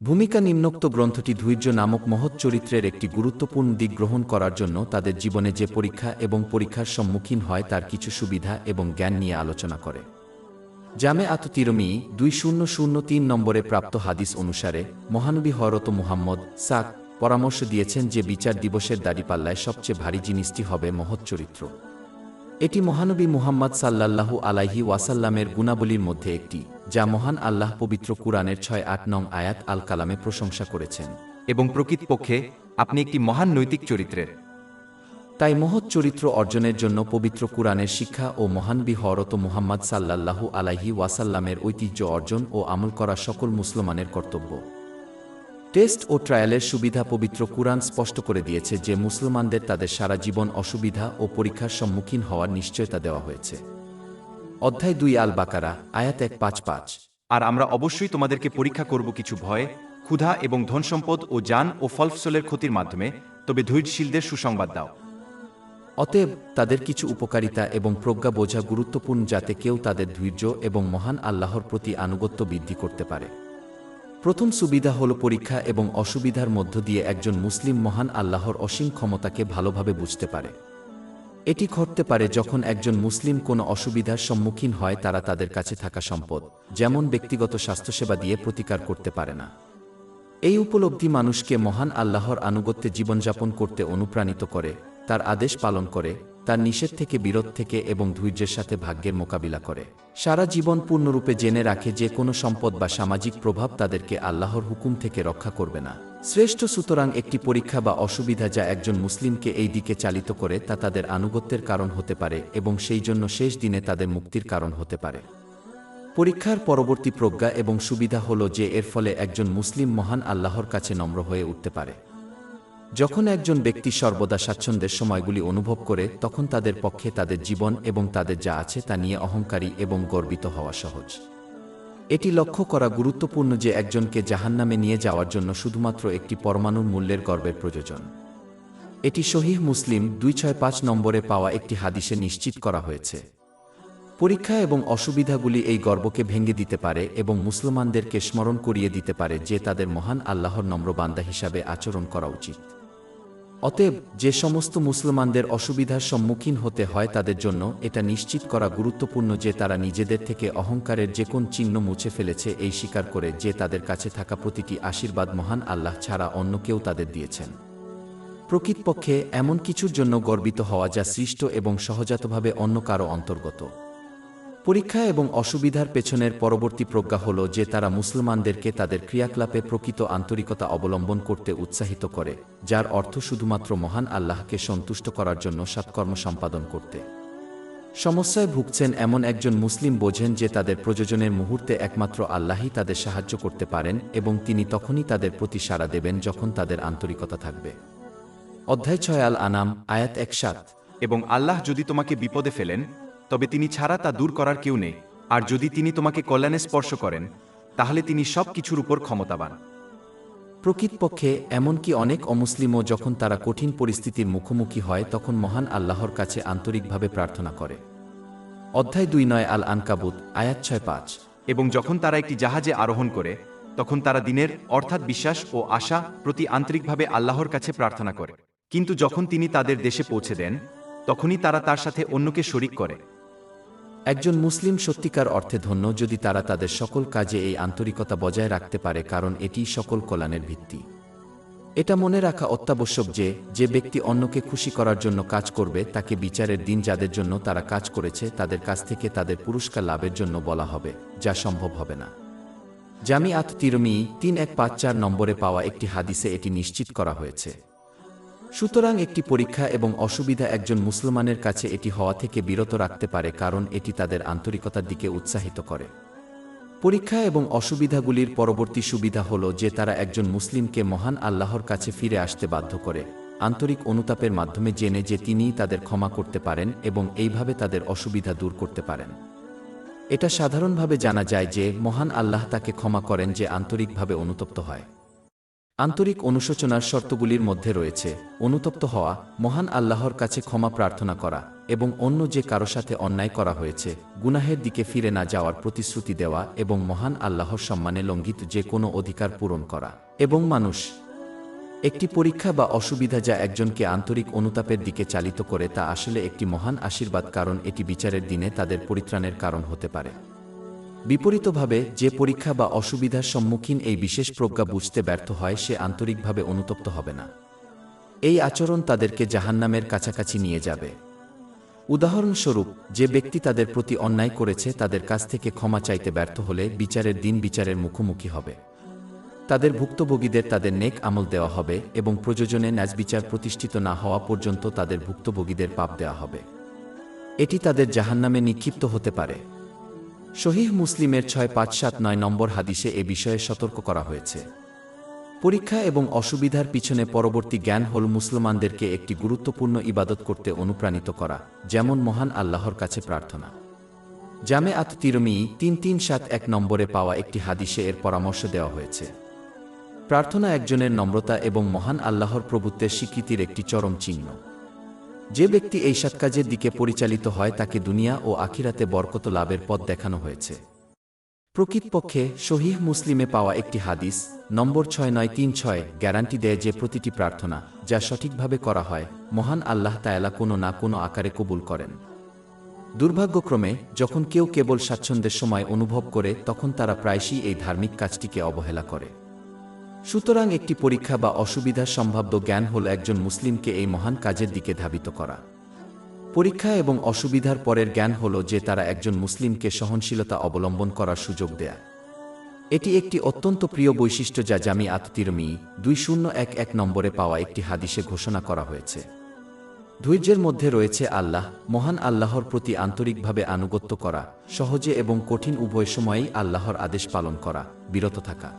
ভূমিকা নিম্নোক্ত গ্রন্থটি ধৈর্য নামক মহৎ চরিত্রের একটি গুরুত্বপূর্ণ দিক গ্রহণ করার জন্য তাদের জীবনে যে পরীক্ষা এবং পরীক্ষার সম্মুখীন হয় তার কিছু সুবিধা এবং জ্ঞান নিয়ে আলোচনা করে। জামে আত তিরমি 2003 নম্বরে প্রাপ্ত হাদিস অনুসারে মহানবী হযরত মুহাম্মদ সাক পরামর্শ দিয়েছেন যে বিচার দিবসের দাড়িপাল্লায় সবচেয়ে ভারী জিনিসটি হবে মহৎ চরিত্র। এটি মহানবী মুহাম্মদ সাল্লাল্লাহু আলাইহি ওয়াসাল্লামের গুণাবলীর মধ্যে একটি, যা মহান আল্লাহ পবিত্র কুরআনের 6-8 নং আয়াত আল কালামে প্রশংসা করেছেন। এবং প্রকৃতপক্ষে আপনি একটি মহান নৈতিক চরিত্রের। তাই মহৎ চরিত্র অর্জনের জন্য পবিত্র কুরআনের শিক্ষা ও মহানবী হযরত মুহাম্মদ সাল্লাল্লাহু আলাইহি ওয়াসাল্লামের ঐতিহ্য অর্জন ও আমল করা সকল মুসলমানের কর্তব্য। টেস্ট ও ট্রায়ালের সুবিধা পবিত্র কুরআন স্পষ্ট করে দিয়েছে যে মুসলমানদের তাদের সারা জীবন অসুবিধা ও পরীক্ষার সম্মুখীন হওয়ার নিশ্চয়তা দেওয়া হয়েছে। অধ্যায় 2 আল বাকারা আয়াত 155। আর আমরা অবশ্যই তোমাদেরকে পরীক্ষা করব কিছু ভয়, ক্ষুধা এবং ধনসম্পদ ও জান ও ফলফসলের ক্ষতির মাধ্যমে, তবে ধৈর্যশীলদের সুসংবাদ দাও। অতএব তাদের কিছু উপকারিতা এবং প্রজ্ঞা বোঝা গুরুত্বপূর্ণ যাতে কেউ তাদের ধৈর্য এবং মহান আল্লাহর প্রতি আনুগত্য বৃদ্ধি করতে পারে। প্রথম সুবিধা হল পরীক্ষা এবং অসুবিধার মধ্য দিয়ে একজন মুসলিম মহান আল্লাহর অসীম ক্ষমতাকে ভালোভাবে বুঝতে পারে। এটি ঘটতে পারে যখন একজন মুসলিম কোনো অসুবিধার সম্মুখীন হয় তারা তাদের কাছে থাকা সম্পদ, যেমন ব্যক্তিগত স্বাস্থ্যসেবা দিয়ে প্রতিকার করতে পারে না। এই উপলব্ধি মানুষকে মহান আল্লাহর আনুগত্যে জীবনযাপন করতে অনুপ্রাণিত করে, তার আদেশ পালন করে, তার নিষেধ থেকে বিরত থেকে এবং ধৈর্যের সাথে ভাগ্যের মোকাবিলা করে। সারা জীবন পূর্ণরূপে জেনে রাখে যে কোনো সম্পদ বা সামাজিক প্রভাব তাদেরকে আল্লাহর হুকুম থেকে রক্ষা করবে না। শ্রেষ্ঠ সুতরাং একটি পরীক্ষা বা অসুবিধা যা একজন মুসলিমকে এই দিকে চালিত করে তা তাদের আনুগত্যের কারণ হতে পারে এবং সেই জন্য শেষ দিনে তাদের মুক্তির কারণ হতে পারে। পরীক্ষার পরবর্তী প্রজ্ঞা এবং সুবিধা হল যে এর ফলে একজন মুসলিম মহান আল্লাহর কাছে নম্র হয়ে উঠতে পারে। যখন একজন ব্যক্তি সর্বদা স্বাচ্ছন্দ্যের সময়গুলি অনুভব করে তখন তাদের পক্ষে তাদের জীবন এবং তাদের যা আছে তা নিয়ে অহংকারী এবং গর্বিত হওয়া সহজ। এটি লক্ষ্য করা গুরুত্বপূর্ণ যে একজনকে জাহান্নামে নিয়ে যাওয়ার জন্য শুধুমাত্র একটি পরমাণুর মূল্যের গর্বের প্রয়োজন। এটি সহিহ মুসলিম 265 নম্বরে পাওয়া একটি হাদিসে নিশ্চিত করা হয়েছে। পরীক্ষা এবং অসুবিধাগুলি এই গর্বকে ভেঙে দিতে পারে এবং মুসলমানদেরকে স্মরণ করিয়ে দিতে পারে যে তাদের মহান আল্লাহর নম্র বান্দা হিসাবে আচরণ করা উচিত। অতএব যে সমস্ত মুসলমানদের অসুবিধার সম্মুখীন হতে হয় তাদের জন্য এটা নিশ্চিত করা গুরুত্বপূর্ণ যে তারা নিজেদের থেকে অহংকারের যে কোন চিহ্ন মুছে ফেলেছে, এই স্বীকার করে যে তাদের কাছে থাকা প্রতিটি আশীর্বাদ মহান আল্লাহ ছাড়া অন্য কেউ তাদের দিয়েছেন। প্রকৃতপক্ষে এমন কিছুর জন্য গর্বিত হওয়া যা সৃষ্ট এবং সহজাতভাবে অন্য কারো অন্তর্গত। পরীক্ষা এবং অসুবিধার পেছনের পরবর্তী প্রজ্ঞা হল যে তারা মুসলমানদেরকে তাদের ক্রিয়াকলাপে প্রকৃত আন্তরিকতা অবলম্বন করতে উৎসাহিত করে, যার অর্থ শুধুমাত্র মহান আল্লাহকে সন্তুষ্ট করার জন্য সৎকর্ম সম্পাদন করতে। সমস্যায় ভুগছেন এমন একজন মুসলিম বোঝেন যে তাদের প্রয়োজনের মুহূর্তে একমাত্র আল্লাহই তাদের সাহায্য করতে পারেন এবং তিনি তখনই তাদের প্রতি সাড়া দেবেন যখন তাদের আন্তরিকতা থাকবে। অধ্যায় 6 আল আনাম আয়াত 17। এবং আল্লাহ যদি তোমাকে বিপদে ফেলেন তবে তিনি ছাড়া তা দূর করার কেউ নেই, আর যদি তিনি তোমাকে কল্যাণে স্পর্শ করেন তাহলে তিনি সব কিছুর উপর ক্ষমতাবান। প্রকৃতপক্ষে এমনকি অনেক অমুসলিমও যখন তারা কঠিন পরিস্থিতির মুখোমুখি হয় তখন মহান আল্লাহর কাছে আন্তরিকভাবে প্রার্থনা করে। অধ্যায় 2 আল আনকাবুত আয়াত 6-5। এবং যখন তারা একটি জাহাজে আরোহণ করে তখন তারা দিনের অর্থাৎ বিশ্বাস ও আশা প্রতি আন্তরিকভাবে আল্লাহর কাছে প্রার্থনা করে, কিন্তু যখন তিনি তাদের দেশে পৌঁছে দেন তখনই তারা তার সাথে অন্যকে শরিক করে। একজন মুসলিম সত্যিকার অর্থে ধন্য যদি তারা তাদের সকল কাজে এই আন্তরিকতা বজায় রাখতে পারে, কারণ এটিই সকল কল্যাণের ভিত্তি। এটা মনে রাখা অত্যাবশ্যক যে যে ব্যক্তি অন্যকে খুশি করার জন্য কাজ করবে তাকে বিচারের দিন যাদের জন্য তারা কাজ করেছে তাদের কাছ থেকে তাদের পুরস্কার লাভের জন্য বলা হবে, যা সম্ভব হবে না। জামি আত তিরমি 3154 নম্বরে পাওয়া একটি হাদিসে এটি নিশ্চিত করা হয়েছে। সুতরাং একটি পরীক্ষা এবং অসুবিধা একজন মুসলমানের কাছে এটি হওয়া থেকে বিরত রাখতে পারে, কারণ এটি তাদের আন্তরিকতার দিকে উৎসাহিত করে। পরীক্ষা এবং অসুবিধাগুলির পরবর্তী সুবিধা হল যে তারা একজন মুসলিমকে মহান আল্লাহর কাছে ফিরে আসতে বাধ্য করে, আন্তরিক অনুতাপের মাধ্যমে জেনে যে তিনিই তাদের ক্ষমা করতে পারেন এবং এইভাবে তাদের অসুবিধা দূর করতে পারেন। এটা সাধারণভাবে জানা যায় যে মহান আল্লাহ তাকে ক্ষমা করেন যে আন্তরিকভাবে অনুতপ্ত হয়। আন্তরিক অনুশোচনার শর্তগুলির মধ্যে রয়েছে অনুতপ্ত হওয়া, মহান আল্লাহর কাছে ক্ষমা প্রার্থনা করা, এবং অন্য যে কারো সাথে অন্যায় করা হয়েছে গুনাহের দিকে ফিরে না যাওয়ার প্রতিশ্রুতি দেওয়া এবং মহান আল্লাহর সম্মানে লঙ্ঘিত যে কোনো অধিকার পূরণ করা এবং মানুষ একটি পরীক্ষা বা অসুবিধা যা একজনকে আন্তরিক অনুতাপের দিকে চালিত করে তা আসলে একটি মহান আশীর্বাদ, কারণ এটি বিচারের দিনে তাদের পরিত্রাণের কারণ হতে পারে। বিপরীতভাবে যে পরীক্ষা বা অসুবিধার সম্মুখীন এই বিশেষ প্রজ্ঞা বুঝতে ব্যর্থ হয় সে আন্তরিকভাবে অনুতপ্ত হবে না। এই আচরণ তাদেরকে জাহান্নামের কাছাকাছি নিয়ে যাবে। উদাহরণস্বরূপ, যে ব্যক্তি তাদের প্রতি অন্যায় করেছে তাদের কাছ থেকে ক্ষমা চাইতে ব্যর্থ হলে বিচারের দিন বিচারের মুখোমুখি হবে। তাদের ভুক্তভোগীদের তাদের নেক আমল দেওয়া হবে এবং প্রয়োজনে ন্যায়বিচার প্রতিষ্ঠিত না হওয়া পর্যন্ত তাদের ভুক্তভোগীদের পাপ দেওয়া হবে। এটি তাদের জাহান্নামে নিক্ষিপ্ত হতে পারে। সহিহ মুসলিমের 6579 নম্বর হাদিসে এ বিষয়ে সতর্ক করা হয়েছে। পরীক্ষা এবং অসুবিধার পিছনে পরবর্তী জ্ঞান হল মুসলমানদেরকে একটি গুরুত্বপূর্ণ ইবাদত করতে অনুপ্রাণিত করা, যেমন মহান আল্লাহর কাছে প্রার্থনা। জামে আত তিরমিজি 3371 নম্বরে পাওয়া একটি হাদিসে এর পরামর্শ দেওয়া হয়েছে। প্রার্থনা একজনের নম্রতা এবং মহান আল্লাহর প্রভুত্বের স্বীকৃতির একটি চরম চিহ্ন। যে ব্যক্তি এই সৎকাজের দিকে পরিচালিত হয় তাকে দুনিয়া ও আখিরাতে বরকত লাভের পথ দেখানো হয়েছে। প্রকৃতপক্ষে সহিহ মুসলিমে পাওয়া একটি হাদিস নম্বর 6936 গ্যারান্টি দেয় যে প্রতিটি প্রার্থনা যা সঠিকভাবে করা হয় মহান আল্লাহ তাআলা কোনো না কোনো আকারে কবুল করেন। দুর্ভাগ্যক্রমে যখন কেউ কেবল স্বাচ্ছন্দ্যের সময় অনুভব করে তখন তারা প্রায়শই এই ধার্মিক কাজটিকে অবহেলা করে। সুতরাং একটি পরীক্ষা বা অসুবিধার সম্ভাব্য জ্ঞান হল একজন মুসলিমকে এই মহান কাজের দিকে ধাবিত করা। পরীক্ষা এবং অসুবিধার পরের জ্ঞান হল যে তারা একজন মুসলিমকে সহনশীলতা অবলম্বন করার সুযোগ দেয়। এটি একটি অত্যন্ত প্রিয় বৈশিষ্ট্য যা জামি আত তিরমিজি 2011 নম্বরে পাওয়া একটি হাদিসে ঘোষণা করা হয়েছে। ধৈর্যের মধ্যে রয়েছে আল্লাহ, মহান আল্লাহর প্রতি আন্তরিকভাবে আনুগত্য করা, সহজে এবং কঠিন উভয় সময়েই আল্লাহর আদেশ পালন করা, বিরত থাকা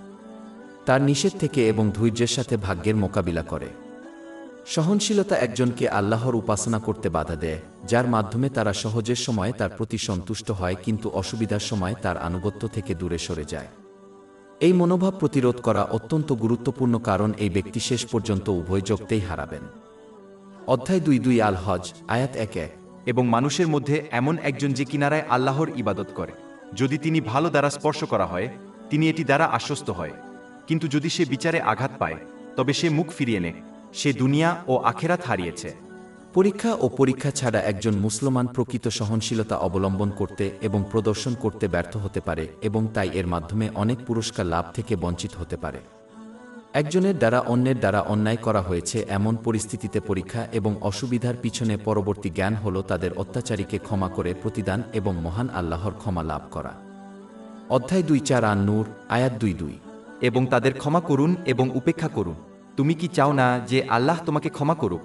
তার নিষেধ থেকে এবং ধৈর্যের সাথে ভাগ্যের মোকাবিলা করে। সহনশীলতা একজনকে আল্লাহর উপাসনা করতে বাধা দেয়, যার মাধ্যমে তারা সহজের সময়ে তার প্রতি সন্তুষ্ট হয় কিন্তু অসুবিধার সময় তার আনুগত্য থেকে দূরে সরে যায়। এই মনোভাব প্রতিরোধ করা অত্যন্ত গুরুত্বপূর্ণ, কারণ এই ব্যক্তি শেষ পর্যন্ত উভয় জগতেই হারাবেন। অধ্যায় 22 আল হজ আয়াত 1 এবং মানুষের মধ্যে এমন একজন যে কিনারায় আল্লাহর ইবাদত করে, যদি তিনি ভালো দ্বারা স্পর্শ করা হয় তিনি এটি দ্বারা আশ্বস্ত হয়, কিন্তু যদি সে বিচারে আঘাত পায় তবে সে মুখ ফিরিয়ে নেয়, সে দুনিয়া ও আখেরাত হারিয়েছে। পরীক্ষা ও পরীক্ষা ছাড়া একজন মুসলমান প্রকৃত সহনশীলতা অবলম্বন করতে এবং প্রদর্শন করতে ব্যর্থ হতে পারে এবং তাই এর মাধ্যমে অনেক পুরস্কার লাভ থেকে বঞ্চিত হতে পারে। একজনের দ্বারা অন্যের দ্বারা অন্যায় করা হয়েছে এমন পরিস্থিতিতে পরীক্ষা এবং অসুবিধার পিছনে পরবর্তী জ্ঞান হল তাদের অত্যাচারীকে ক্ষমা করে প্রতিদান এবং মহান আল্লাহর ক্ষমা লাভ করা। অধ্যায় 24 আন-নূর আয়াত 22 এবং তাদের ক্ষমা করুন এবং উপেক্ষা করুন। তুমি কি চাও না যে আল্লাহ তোমাকে ক্ষমা করুক?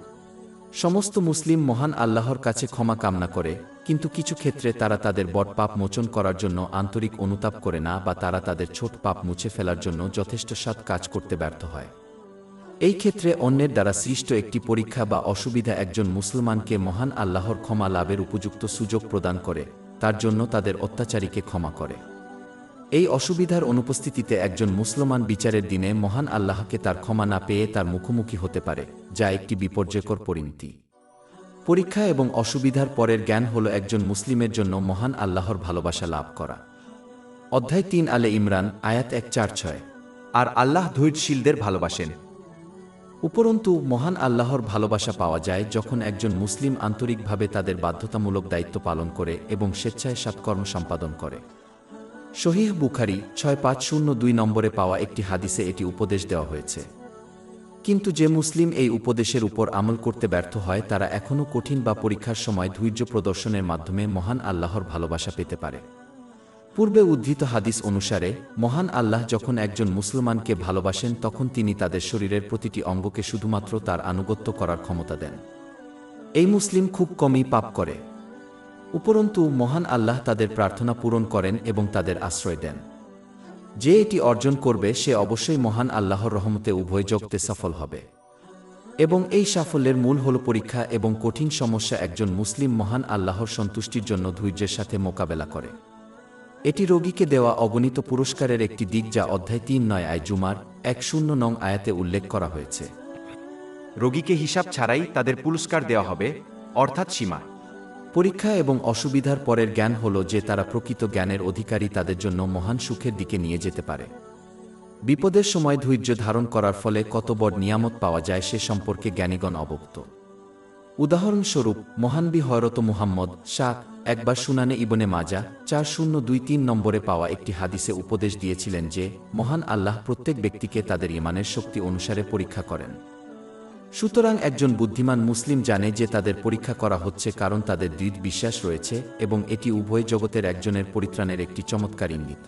সমস্ত মুসলিম মহান আল্লাহর কাছে ক্ষমা কামনা করে, কিন্তু কিছু ক্ষেত্রে তারা তাদের বড় পাপ মোচন করার জন্য আন্তরিক অনুতাপ করে না বা তারা তাদের ছোট পাপ মুছে ফেলার জন্য যথেষ্ট সৎ কাজ করতে ব্যর্থ হয়। এই ক্ষেত্রে অন্যের দ্বারা সৃষ্ট একটি পরীক্ষা বা অসুবিধা একজন মুসলমানকে মহান আল্লাহর ক্ষমা লাভের উপযুক্ত সুযোগ প্রদান করে, তার জন্য তাদের অত্যাচারীকে ক্ষমা করে। এই অসুবিধার অনুপস্থিতিতে একজন মুসলমান বিচারের দিনে মহান আল্লাহকে তার ক্ষমা না পেয়ে তার মুখোমুখি হতে পারে, যা একটি বিপর্যয়কর পরিণতি। পরীক্ষা এবং অসুবিধার পরের জ্ঞান হল একজন মুসলিমের জন্য মহান আল্লাহর ভালোবাসা লাভ করা। অধ্যায় 3 আলে ইমরান আয়াত 146 আর আল্লাহ ধৈর্যশীলদের ভালোবাসেন। উপরন্তু মহান আল্লাহর ভালোবাসা পাওয়া যায় যখন একজন মুসলিম আন্তরিকভাবে তাদের বাধ্যতামূলক দায়িত্ব পালন করে এবং স্বেচ্ছায় সৎকর্ম সম্পাদন করে। সহিহ বুখারী 6502 নম্বরে পাওয়া একটি হাদিসে এটি উপদেশ দেওয়া হয়েছে। কিন্তু যে মুসলিম এই উপদেশের উপর আমল করতে ব্যর্থ হয় তারা এখনও কঠিন বা পরীক্ষার সময় ধৈর্য প্রদর্শনের মাধ্যমে মহান আল্লাহর ভালোবাসা পেতে পারে। পূর্বে উদ্ধৃত হাদিস অনুসারে মহান আল্লাহ যখন একজন মুসলমানকে ভালোবাসেন তখন তিনি তাদের শরীরের প্রতিটি অঙ্গকে শুধুমাত্র তার আনুগত্য করার ক্ষমতা দেন। এই মুসলিম খুব কমই পাপ করে। উপরন্তু মহান আল্লাহ তাদের প্রার্থনা পূরণ করেন এবং তাদের আশ্রয় দেন। যে এটি অর্জন করবে সে অবশ্যই মহান আল্লাহর রহমতে উভয় জগতে সফল হবে। এবং এই সাফল্যের মূল হল পরীক্ষা এবং কঠিন সমস্যা একজন মুসলিম মহান আল্লাহর সন্তুষ্টির জন্য ধৈর্যের সাথে মোকাবেলা করে। এটি রোগীকে দেওয়া অগণিত পুরস্কারের একটি দিক যা অধ্যায় 3 আয় জুমার 10 আয়াতে উল্লেখ করা হয়েছে। রোগীকে হিসাব ছাড়াই তাদের পুরস্কার দেওয়া হবে, অর্থাৎ সীমা পরীক্ষা এবং অসুবিধার পরের জ্ঞান হল যে তারা প্রকৃত জ্ঞানের অধিকারী তাদের জন্য মহান সুখের দিকে নিয়ে যেতে পারে। বিপদের সময় ধৈর্য ধারণ করার ফলে কত বড় নিয়ামত পাওয়া যায় সে সম্পর্কে জ্ঞানীগণ অবগত। উদাহরণস্বরূপ মহানবী হযরত মুহাম্মদ শাহ একবার সুনানে ইবনে মাজা 4023 নম্বরে পাওয়া একটি হাদিসে উপদেশ দিয়েছিলেন যে মহান আল্লাহ প্রত্যেক ব্যক্তিকে তাদের ঈমানের শক্তি অনুসারে পরীক্ষা করেন। সুতরাং একজন বুদ্ধিমান মুসলিম জানে যে তাদের পরীক্ষা করা হচ্ছে কারণ তাদের দৃঢ় বিশ্বাস রয়েছে এবং এটি উভয় জগতের একজনের পরিত্রাণের একটি চমৎকার ইঙ্গিত।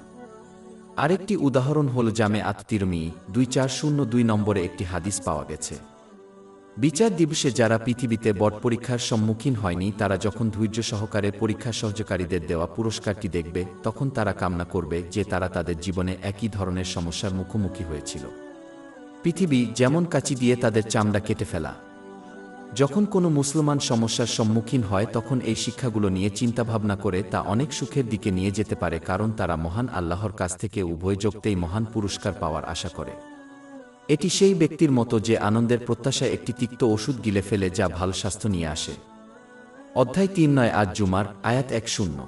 আরেকটি উদাহরণ হল জামে আত-তিরমিজি 2402 নম্বরে একটি হাদিস পাওয়া গেছে। বিচার দিবসে যারা পৃথিবীতে বড় পরীক্ষার সম্মুখীন হয়নি তারা যখন ধৈর্য সহকারে পরীক্ষা সহযোগীদের দেওয়া পুরস্কারটি দেখবে তখন তারা কামনা করবে যে তারা তাদের জীবনে একই ধরনের সমস্যার মুখোমুখি হয়েছিল। পৃথিবী যেমন কাঁচি দিয়ে তাদের চামড়া কেটে ফেলা। যখন কোনো মুসলমান সমস্যার সম্মুখীন হয় তখন এই শিক্ষাগুলো নিয়ে চিন্তাভাবনা করে তা অনেক সুখের দিকে নিয়ে যেতে পারে কারণ তারা মহান আল্লাহর কাছ থেকে উভয় জগতেই মহান পুরস্কার পাওয়ার আশা করে। এটি সেই ব্যক্তির মতো যে আনন্দের প্রত্যাশায় একটি তিক্ত ওষুধ গিলে ফেলে যা ভালো স্বাস্থ্য নিয়ে আসে। অধ্যায় 3 আজ জুমার আয়াত 10।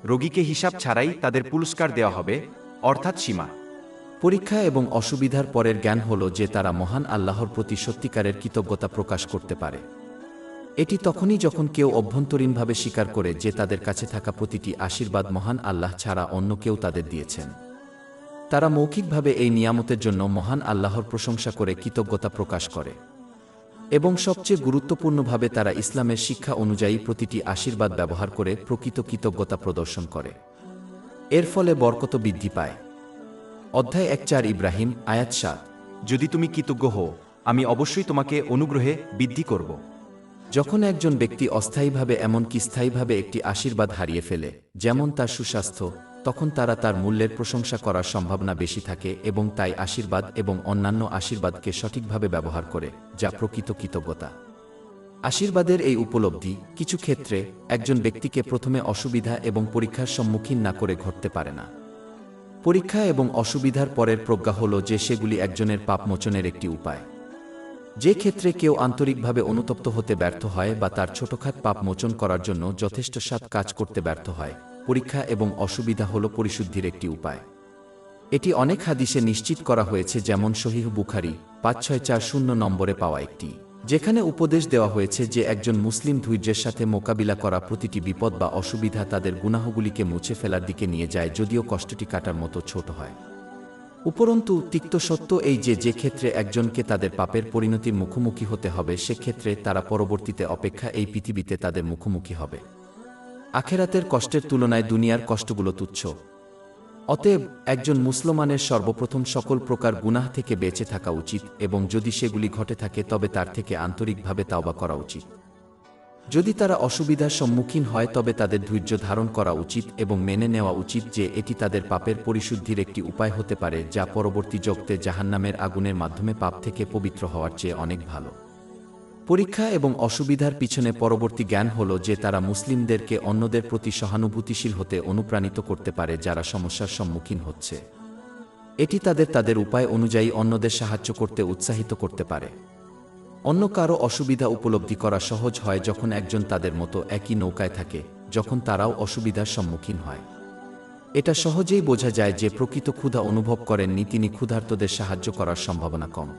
রোগীকে হিসাব ছাড়াই তাদের পুরস্কার দেওয়া হবে, অর্থাৎ সীমা। পরীক্ষা এবং অসুবিধার পরের জ্ঞান হল যে তারা মহান আল্লাহর প্রতি সত্যিকারের কৃতজ্ঞতা প্রকাশ করতে পারে। এটি তখনই যখন কেউ অভ্যন্তরীণভাবে স্বীকার করে যে তাদের কাছে থাকা প্রতিটি আশীর্বাদ মহান আল্লাহ ছাড়া অন্য কেউ তাদের দিয়েছেন। তারা মৌখিকভাবে এই নিয়ামতের জন্য মহান আল্লাহর প্রশংসা করে কৃতজ্ঞতা প্রকাশ করে এবং সবচেয়ে গুরুত্বপূর্ণভাবে তারা ইসলামের শিক্ষা অনুযায়ী প্রতিটি আশীর্বাদ ব্যবহার করে প্রকৃত কৃতজ্ঞতা প্রদর্শন করে। এর ফলে বরকত বৃদ্ধি পায়। অধ্যায় 1 ইব্রাহিম আয়াত 7। যদি তুমি কৃতজ্ঞ হও, আমি অবশ্যই তোমাকে অনুগ্রহে বৃদ্ধি করব। যখন একজন ব্যক্তি অস্থায়ীভাবে এমনকি স্থায়ীভাবে একটি আশীর্বাদ হারিয়ে ফেলে, যেমন তার সুস্বাস্থ্য, তখন তার মূল্যের প্রশংসা করার সম্ভাবনা বেশি থাকে এবং তাই আশীর্বাদ এবং অন্যান্য আশীর্বাদকে সঠিকভাবে ব্যবহার করে, যা প্রকৃত কৃতজ্ঞতা। আশীর্বাদের এই উপলব্ধি কিছু ক্ষেত্রে একজন ব্যক্তিকে প্রথমে অসুবিধা এবং পরীক্ষার সম্মুখীন না করে ঘটতে পারে না। পরীক্ষা এবং অসুবিধার পরের প্রজ্ঞা হল যে সেগুলি একজনের পাপ মোচনের একটি উপায়। যে ক্ষেত্রে কেউ আন্তরিকভাবে অনুতপ্ত হতে ব্যর্থ হয় বা তার ছোটখাট পাপ মোচন করার জন্য যথেষ্ট সৎ কাজ করতে ব্যর্থ হয়, পরীক্ষা এবং অসুবিধা হল পরিশুদ্ধির একটি উপায়। এটি অনেক হাদিসে নিশ্চিত করা হয়েছে, যেমন সহিহ বুখারী 5640 নম্বরে পাওয়া একটি, যেখানে উপদেশ দেওয়া হয়েছে যে একজন মুসলিম ধৈর্যের সাথে মোকাবিলা করা প্রতিটি বিপদ বা অসুবিধা তাদের গুনাহগুলিকে মুছে ফেলার দিকে নিয়ে যায়, যদিও কষ্টটি কাটার মতো ছোট হয়। উপরন্তু তিক্ত সত্য এই যে ক্ষেত্রে একজনকে তাদের পাপের পরিণতির মুখোমুখি হতে হবে সেক্ষেত্রে তারা পরবর্তীতে অপেক্ষা এই পৃথিবীতে তাদের মুখোমুখি হবে। আখেরাতের কষ্টের তুলনায় দুনিয়ার কষ্টগুলো তুচ্ছ। অতএব একজন মুসলমানের সর্বপ্রথম সকল প্রকার গুনাহ থেকে বেঁচে থাকা উচিত এবং যদি সেগুলি ঘটে থাকে তবে তার থেকে আন্তরিকভাবে তাওবা করা উচিত। যদি তারা অসুবিধার সম্মুখীন হয় তবে তাদের ধৈর্য ধারণ করা উচিত এবং মেনে নেওয়া উচিত যে এটি তাদের পাপের পরিশুদ্ধির একটি উপায় হতে পারে, যা পরবর্তী জগতে জাহান্নামের আগুনের মাধ্যমে পাপ থেকে পবিত্র হওয়ার চেয়ে অনেক ভালো। পরীক্ষা এবং অসুবিধার পিছনে পরবর্তী জ্ঞান হল যে তারা মুসলিমদেরকে অন্যদের প্রতি সহানুভূতিশীল হতে অনুপ্রাণিত করতে পারে যারা সমস্যার সম্মুখীন হচ্ছে। এটি তাদের উপায় অনুযায়ী অন্যদের সাহায্য করতে উৎসাহিত করতে পারে। অন্য কারো অসুবিধা উপলব্ধি করা সহজ হয় যখন একজন তাদের মতো একই নৌকায় থাকে, যখন তারাও অসুবিধার সম্মুখীন হয়। এটা সহজেই বোঝা যায় যে প্রকৃত ক্ষুধা অনুভব করেননি তিনি ক্ষুধার্তদের সাহায্য করার সম্ভাবনা কম।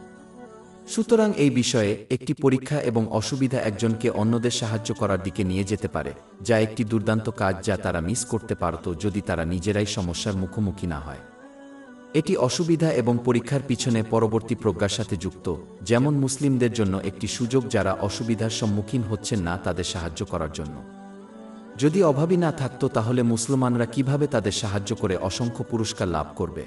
সুতরাং এই বিষয়ে একটি পরীক্ষা এবং অসুবিধা একজনকে অন্যদের সাহায্য করার দিকে নিয়ে যেতে পারে, যা একটি দুর্দান্ত কাজ যা তারা মিস করতে পারত যদি তারা নিজেরাই সমস্যার মুখোমুখি না হয়। এটি অসুবিধা এবং পরীক্ষার পিছনে পরবর্তী প্রজ্ঞার সাথে যুক্ত, যেমন মুসলিমদের জন্য একটি সুযোগ যারা অসুবিধার সম্মুখীন হচ্ছেন না তাদের সাহায্য করার জন্য। যদি অভাবী না থাকত তাহলে মুসলমানরা কিভাবে তাদের সাহায্য করে অসংখ্য পুরস্কার লাভ করবে?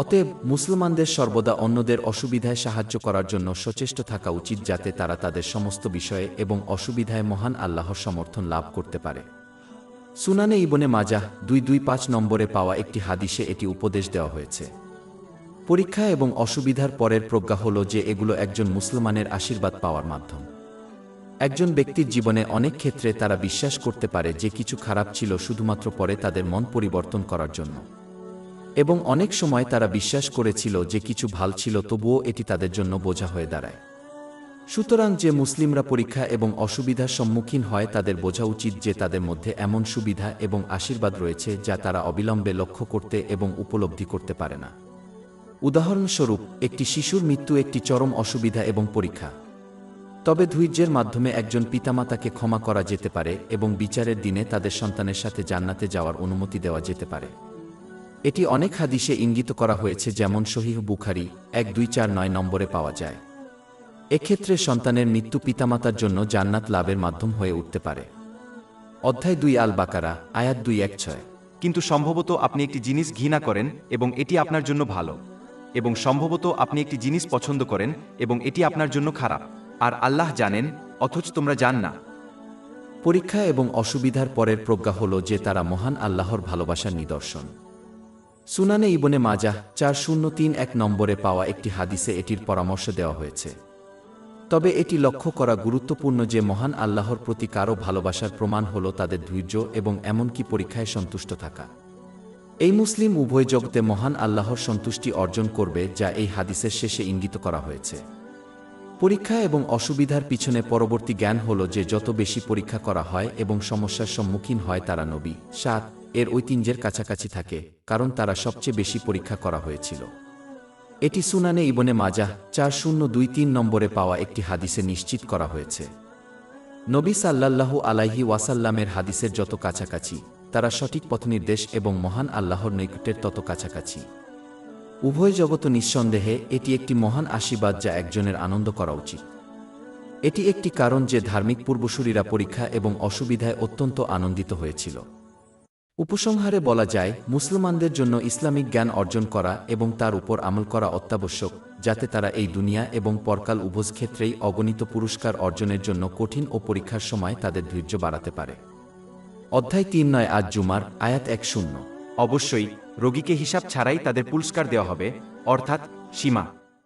অতএব মুসলমানদের সর্বদা অন্যদের অসুবিধায় সাহায্য করার জন্য সচেষ্ট থাকা উচিত যাতে তারা তাদের সমস্ত বিষয়ে এবং অসুবিধায় মহান আল্লাহর সমর্থন লাভ করতে পারে। সুনানে ইবনে মাজাহ 225 নম্বরে পাওয়া একটি হাদিসে এটি উপদেশ দেওয়া হয়েছে। পরীক্ষা এবং অসুবিধার পরের প্রজ্ঞা হল যে এগুলো একজন মুসলমানের আশীর্বাদ পাওয়ার মাধ্যম। একজন ব্যক্তির জীবনে অনেক ক্ষেত্রে তারা বিশ্বাস করতে পারে যে কিছু খারাপ ছিল শুধুমাত্র পরে তাদের মন পরিবর্তন করার জন্য, এবং অনেক সময় তারা বিশ্বাস করেছিল যে কিছু ভাল ছিল তবুও এটি তাদের জন্য বোঝা হয়ে দাঁড়ায়। সুতরাং যে মুসলিমরা পরীক্ষা এবং অসুবিধার সম্মুখীন হয় তাদের বোঝা উচিত যে তাদের মধ্যে এমন সুবিধা এবং আশীর্বাদ রয়েছে যা তারা অবিলম্বে লক্ষ্য করতে এবং উপলব্ধি করতে পারে না। উদাহরণস্বরূপ, একটি শিশুর মৃত্যু একটি চরম অসুবিধা এবং পরীক্ষা। তবে ধৈর্যের মাধ্যমে একজন পিতামাতাকে ক্ষমা করা যেতে পারে এবং বিচারের দিনে তাদের সন্তানের সাথে জান্নাতে যাওয়ার অনুমতি দেওয়া যেতে পারে। এটি অনেক হাদিসে ইঙ্গিত করা হয়েছে, যেমন সহিহ বুখারী 1249 নম্বরে পাওয়া যায়। এক্ষেত্রে সন্তানের মৃত্যু পিতামাতার জন্য জান্নাত লাভের মাধ্যম হয়ে উঠতে পারে। অধ্যায় 2 আল বাকারা, আয়াত 216। কিন্তু সম্ভবত আপনি একটি জিনিস ঘৃণা করেন এবং এটি আপনার জন্য ভালো, এবং সম্ভবত আপনি একটি জিনিস পছন্দ করেন এবং এটি আপনার জন্য খারাপ, আর আল্লাহ জানেন, অথচ তোমরা জান না। পরীক্ষা এবং অসুবিধার পরের প্রজ্ঞা হল যে তারা মহান আল্লাহর ভালোবাসার নিদর্শন। সুনানে ইবনে মাজাহ 4031 নম্বরে পাওয়া একটি হাদিসে এটির পরামর্শ দেওয়া হয়েছে। তবে এটি লক্ষ্য করা গুরুত্বপূর্ণ যে মহান আল্লাহর প্রতি কারও ভালোবাসার প্রমাণ হল তাদের ধৈর্য এবং এমনকি পরীক্ষায় সন্তুষ্ট থাকা। এই মুসলিম উভয় জগতে মহান আল্লাহর সন্তুষ্টি অর্জন করবে, যা এই হাদিসের শেষে ইঙ্গিত করা হয়েছে। পরীক্ষা এবং অসুবিধার পিছনে পরবর্তী জ্ঞান হল যে যত বেশি পরীক্ষা করা হয় এবং সমস্যার সম্মুখীন হয় তারা নবী 7 এর ঐতিহ্যের কাছাকাছি থাকে, কারণ তারা সবচেয়ে বেশি পরীক্ষা করা হয়েছিল। এটি সুনানে ইবনে মাজাহ 4023 নম্বরে পাওয়া একটি হাদিসে নিশ্চিত করা হয়েছে। নবী সাল্লাল্লাহু আলাইহি ওয়াসাল্লামের হাদিসের যত কাছাকাছি, তারা সঠিক পথনির্দেশ এবং মহান আল্লাহর নৈকট্যের তত কাছাকাছি। উভয় জগত নিঃসন্দেহে এটি একটি মহান আশীর্বাদ যা একজনের আনন্দ করা উচিত। এটি একটি কারণ যে ধার্মিক পূর্বসূরীরা পরীক্ষা এবং অসুবিধায় অত্যন্ত আনন্দিত হয়েছিল। উপসংহারে বলা যায়, মুসলমানদের জন্য ইসলামিক জ্ঞান অর্জন করা এবং তার উপর আমল করা অত্যাবশ্যক, যাতে তারা এই দুনিয়া এবং পরকাল উভয় ক্ষেত্রেই অগণিত পুরস্কার অর্জনের জন্য কঠিন ও পরীক্ষার সময় তাদের ধৈর্য বাড়াতে পারে। অধ্যায় 3 আজ জুমার, আয়াত 10। অবশ্যই রোগীকে হিসাব ছাড়াই তাদের পুরস্কার দেওয়া হবে, অর্থাৎ সীমা।